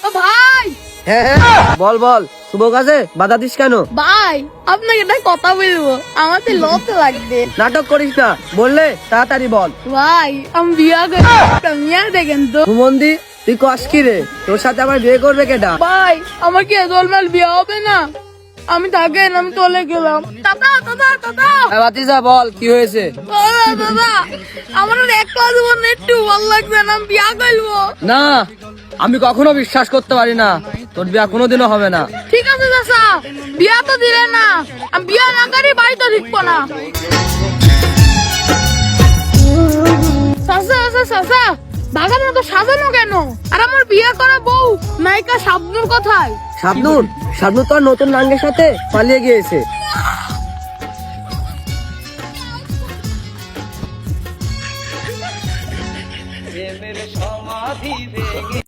ও ভাই হ্যাঁ হ্যাঁ বল বল, শুভ কাজে বাধা দিস কেন? ভাই আপনাকে একটা কথা বলবো, আমার তো লস লাগবে। নাটক করিস না, বললে তাড়াতাড়ি বল। ভাই আমি বিয়া করি, মিয়া দেখেন তো। সুমন্দি, তুই কস কি রে? তোর সাথে আমার বিয়ে করবে কেটা? ভাই আমার কি এজলমাল বিয়া হবে না? আমি থাকেন, আমি চলে গেলাম। দাদা দাদা দাদা ভাতিজা বল, কি হয়েছে? দাদা দাদা, আমার আর একটা জীবন একটু ভালো লাগবে না, আমি বিয়া করবো। না, আমি কখনো বিশ্বাস করতে পারি না, তোর বিয়ে কোনোদিনও হবে না। ঠিক আছে চাচা, বিয়া তো দিলে না, আমি বিয়া না করি বাড়ি তো ঢুকবো না। চাচা চাচা চাচা, বাগান মতো সাজানো কেন? আর আমার বিয়ে করা বউ নায়িকা শাবনূর কোথায়? শাবনূর? শাবনূর তো আর নতুন নাঙ্গের সাথে পালিয়ে গিয়েছে।